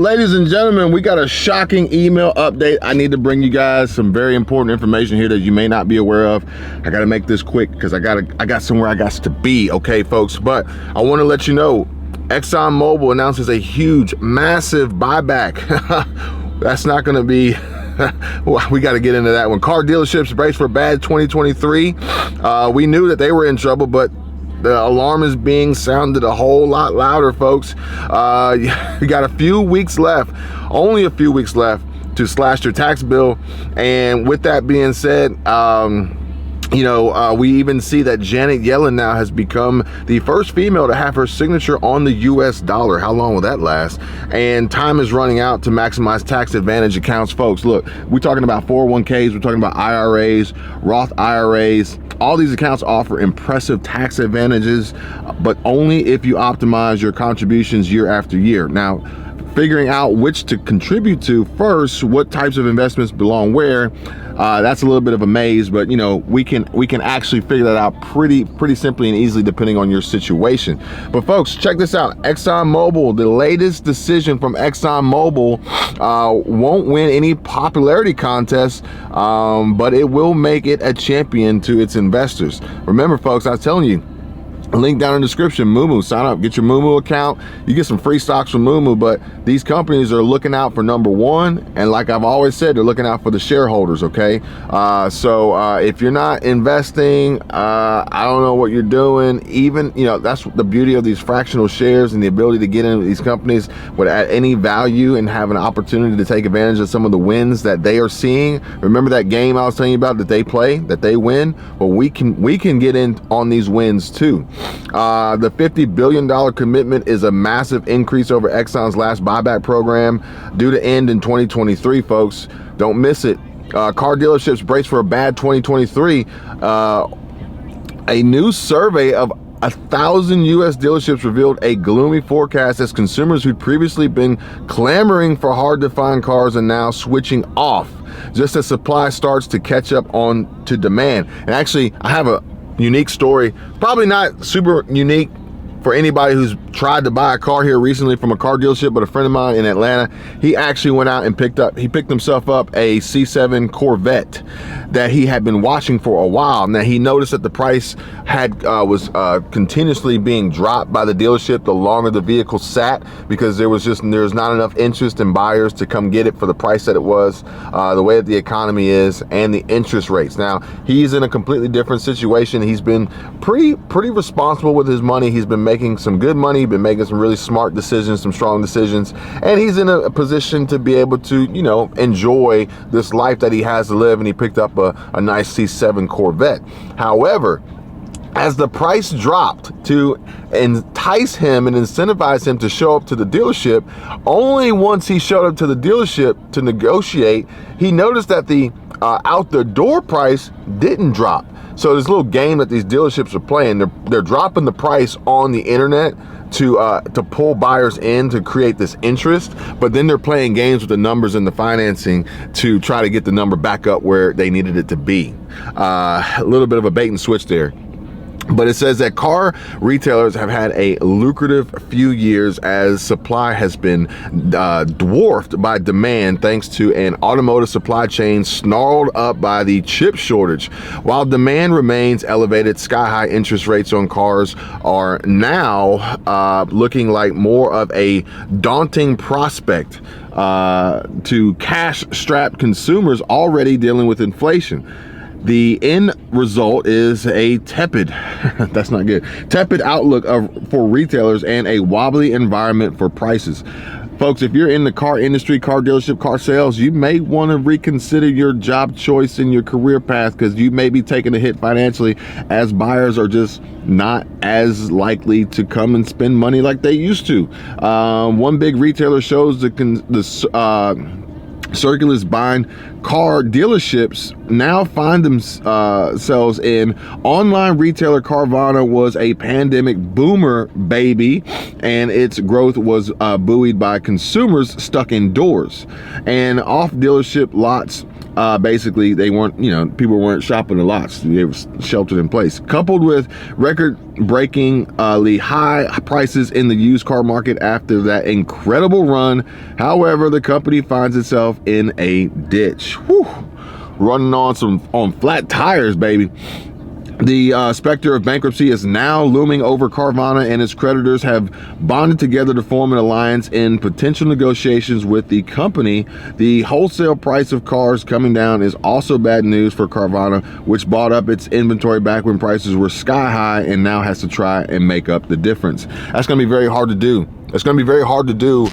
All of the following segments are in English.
ladies and gentlemen, we got a shocking email update. I need to bring you guys some very important information here that you may not be aware of. I got to make this quick because I got somewhere I got to be, okay, folks? But I want to let you know, ExxonMobil announces a huge, massive buyback. That's not going to be... we got to get into that one. Car dealerships brace for a bad 2023. We knew that they were in trouble, but the alarm is being sounded a whole lot louder, folks. You got a few weeks left, only a few weeks left to slash your tax bill. And with that being said, we even see that Janet Yellen now has become the first female to have her signature on the US dollar. How long will that last? And time is running out to maximize tax advantage accounts, folks. Look, we're talking about 401ks, we're talking about IRAs, Roth IRAs. All these accounts offer impressive tax advantages, but only if you optimize your contributions year after year. Now, figuring out which to contribute to first, what types of investments belong where, that's a little bit of a maze, but we can actually figure that out pretty simply and easily depending on your situation. But folks, check this out. ExxonMobil, the latest decision from ExxonMobil won't win any popularity contest, but it will make it a champion to its investors. Remember, folks, I was telling you, link down in the description, Moomoo. Sign up, get your Moomoo account. You get some free stocks from Moomoo, but these companies are looking out for number one. And like I've always said, they're looking out for the shareholders, okay? So if you're not investing, I don't know what you're doing. Even, that's the beauty of these fractional shares and the ability to get into these companies with at any value and have an opportunity to take advantage of some of the wins that they are seeing. Remember that game I was telling you about that they play, that they win? Well, we can get in on these wins too. The $50 billion commitment is a massive increase over Exxon's last buyback program, due to end in 2023, folks. Don't miss it. Car dealerships brace for a bad 2023. A new survey of 1,000 U.S. dealerships revealed a gloomy forecast as consumers who'd previously been clamoring for hard-to-find cars are now switching off, just as supply starts to catch up on to demand. And actually, I have a unique story, probably not super unique for anybody who's tried to buy a car here recently from a car dealership, but a friend of mine in Atlanta, he actually went out and picked himself up a C7 Corvette that he had been watching for a while. Now he noticed that the price was continuously being dropped by the dealership the longer the vehicle sat, because there's not enough interest in buyers to come get it for the price that it was, the way that the economy is and the interest rates. Now he's in a completely different situation. He's been pretty responsible with his money. He's been making some good money, been making some really smart decisions, some strong decisions, and he's in a position to be able to, enjoy this life that he has to live, and he picked up a nice C7 Corvette. However, as the price dropped to entice him and incentivize him to show up to the dealership, only once he showed up to the dealership to negotiate, he noticed that the out the door price didn't drop. So this little game that these dealerships are playing, they're dropping the price on the internet to pull buyers in, to create this interest, but then they're playing games with the numbers and the financing to try to get the number back up where they needed it to be. A little bit of a bait and switch there. But it says that car retailers have had a lucrative few years as supply has been dwarfed by demand, thanks to an automotive supply chain snarled up by the chip shortage. While demand remains elevated, sky-high interest rates on cars are now looking like more of a daunting prospect to cash-strapped consumers already dealing with inflation. The end result is a tepid, that's not good, tepid outlook for retailers and a wobbly environment for prices. Folks, if you're in the car industry, car dealership, car sales, you may want to reconsider your job choice and your career path, because you may be taking a hit financially, as buyers are just not as likely to come and spend money like they used to. One big retailer shows the Circulus buying car dealerships now find themselves in. Online retailer Carvana was a pandemic boomer, baby, and its growth was buoyed by consumers stuck indoors. And off dealership lots, basically they weren't, people weren't shopping the lots, they were sheltered in place, coupled with record-breakingly high prices in the used car market after that incredible run. However, the company finds itself in a ditch. Whew. Running on flat tires, baby. The specter of bankruptcy is now looming over Carvana, and its creditors have bonded together to form an alliance in potential negotiations with the company. The wholesale price of cars coming down is also bad news for Carvana, which bought up its inventory back when prices were sky high and now has to try and make up the difference. That's going to be very hard to do. It's going to be very hard to do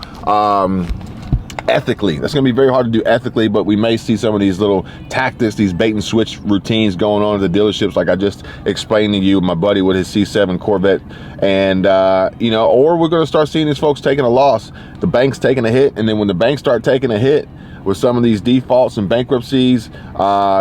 ethically. That's going to be very hard to do ethically, but we may see some of these little tactics, these bait and switch routines going on at the dealerships, like I just explained to you, my buddy with his C7 Corvette. And or we're going to start seeing these folks taking a loss, the banks taking a hit, and then when the banks start taking a hit with some of these defaults and bankruptcies,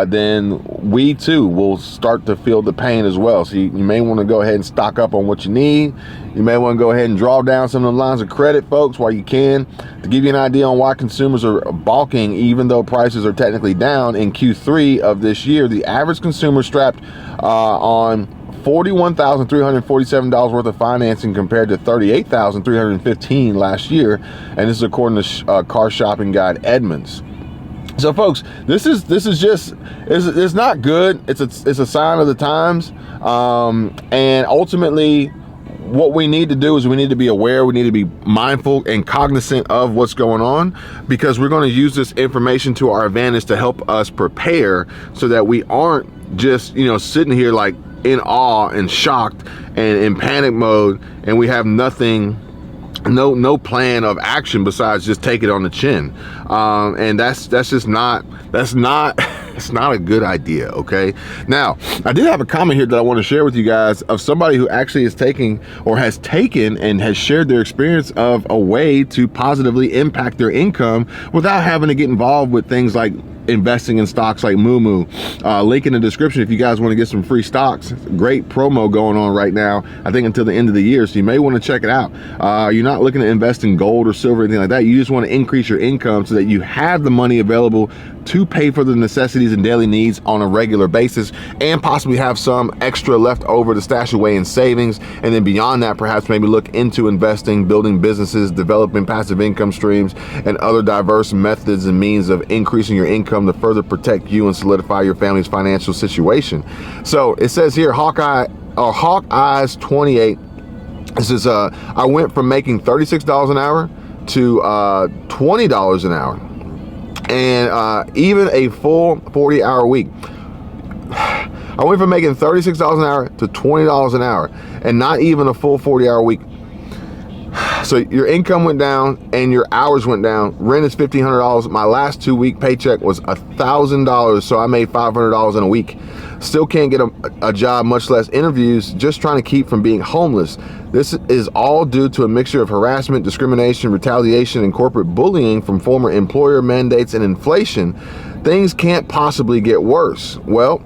then we too will start to feel the pain as well. So you may want to go ahead and stock up on what you need. You may want to go ahead and draw down some of the lines of credit, folks, while you can. To give you an idea on why consumers are balking, even though prices are technically down in Q3 of this year, the average consumer strapped on $41,347 worth of financing compared to $38,315 last year, and this is according to car shopping guide Edmunds. So folks, this is just, it's not good. It's a sign of the times, and ultimately what we need to do is we need to be aware, we need to be mindful and cognizant of what's going on, because we're going to use this information to our advantage to help us prepare so that we aren't just sitting here like in awe and shocked and in panic mode, and we have nothing, no plan of action besides just take it on the chin. And that's just not it's not a good idea. Okay, now I did have a comment here that I want to share with you guys of somebody who actually is taking or has taken and has shared their experience of a way to positively impact their income without having to get involved with things like investing in stocks like Moomoo. Link in the description if you guys want to get some free stocks. Great promo going on right now, I think until the end of the year, so you may want to check it out. You're not looking to invest in gold or silver or anything like that. You just want to increase your income so that you have the money available to pay for the necessities and daily needs on a regular basis, and possibly have some extra left over to stash away in savings. And then beyond that, perhaps maybe look into investing, building businesses, developing passive income streams, and other diverse methods and means of increasing your income to further protect you and solidify your family's financial situation. So it says here, Hawkeye's 28. This is I went from making $36 an hour to $20 an hour, and even a full 40-hour week. I went from making $36 an hour to $20 an hour, and not even a full 40-hour week. So your income went down and your hours went down. Rent is $1,500. My last 2-week paycheck was $1,000, so I made $500 in a week. Still can't get a job, much less interviews, just trying to keep from being homeless. This is all due to a mixture of harassment, discrimination, retaliation, and corporate bullying from former employer mandates and inflation. Things can't possibly get worse. Well,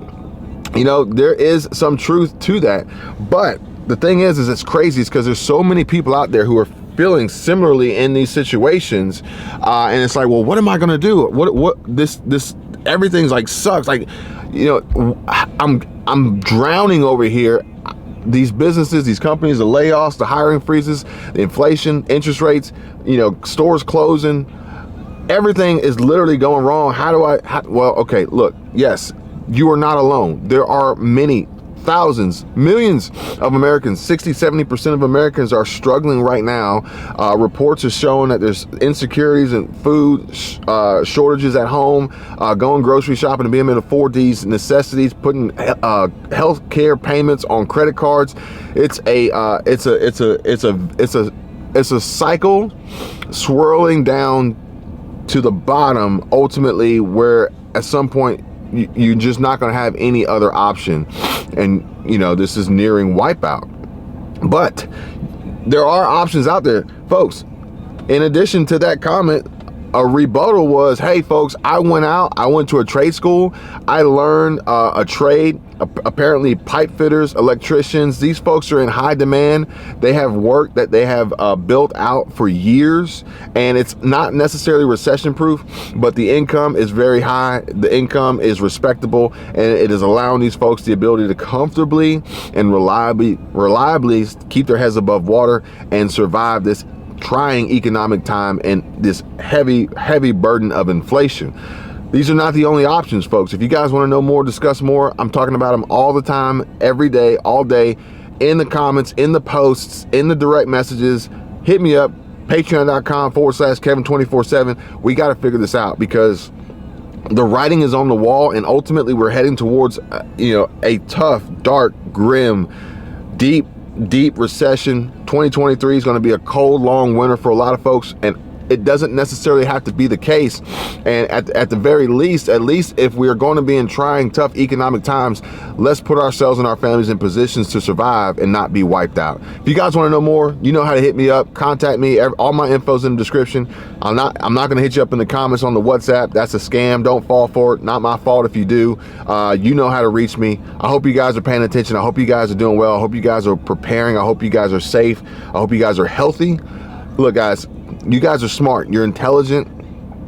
there is some truth to that, but the thing is it's crazy because there's so many people out there who are feeling similarly in these situations, and it's like, well, what am I gonna do? What this everything's like sucks. Like, I'm drowning over here. These businesses, these companies, the layoffs, the hiring freezes, the inflation, interest rates, stores closing, everything is literally going wrong. Well, okay, look, yes, you are not alone. There are many, thousands, millions of Americans, 60-70% of Americans are struggling right now. Reports are showing that there's insecurities and food shortages at home, going grocery shopping and being able to afford these necessities, putting health care payments on credit cards. It's a cycle swirling down to the bottom, ultimately, where at some point you're just not going to have any other option, and this is nearing wipeout. But there are options out there, folks. In addition to that comment, a rebuttal was, hey folks, I went to a trade school, I learned a trade. Apparently pipe fitters, electricians, these folks are in high demand. They have work that they have built out for years, and it's not necessarily recession proof, but the income is very high, the income is respectable, and it is allowing these folks the ability to comfortably and reliably keep their heads above water and survive this trying economic time and this heavy burden of inflation. These are not the only options, folks. If you guys want to know more, discuss more, I'm talking about them all the time, every day, all day, in the comments, in the posts, in the direct messages. Hit me up, patreon.com/Kevin247. We got to figure this out, because the writing is on the wall, and ultimately we're heading towards a tough, dark, grim, deep recession. 2023 is going to be a cold, long winter for a lot of folks, and it doesn't necessarily have to be the case. And at the very least, at least if we are going to be in trying, tough economic times, let's put ourselves and our families in positions to survive and not be wiped out. If you guys want to know more, you know how to hit me up. Contact me. All my info's in the description. I'm not going to hit you up in the comments on the WhatsApp. That's a scam. Don't fall for it. Not my fault if you do. You know how to reach me. I hope you guys are paying attention. I hope you guys are doing well. I hope you guys are preparing. I hope you guys are safe. I hope you guys are healthy. Look, guys, you guys are smart. You're intelligent.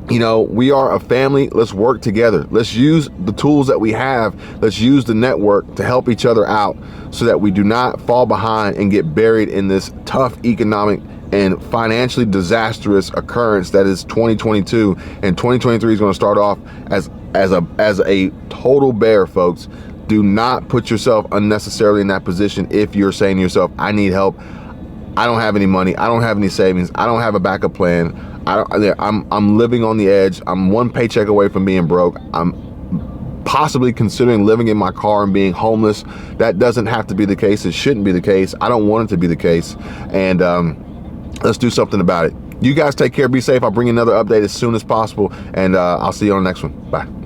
We are a family. Let's work together. Let's use the tools that we have. Let's use the network to help each other out so that we do not fall behind and get buried in this tough economic and financially disastrous occurrence that is 2022. And 2023 is going to start off as a total bear, folks. Do not put yourself unnecessarily in that position. If you're saying to yourself, I need help, I don't have any money, I don't have any savings, I don't have a backup plan, I'm living on the edge, I'm one paycheck away from being broke, I'm possibly considering living in my car and being homeless. That doesn't have to be the case. It shouldn't be the case. I don't want it to be the case. And let's do something about it. You guys take care, be safe. I'll bring you another update as soon as possible, and I'll see you on the next one. Bye.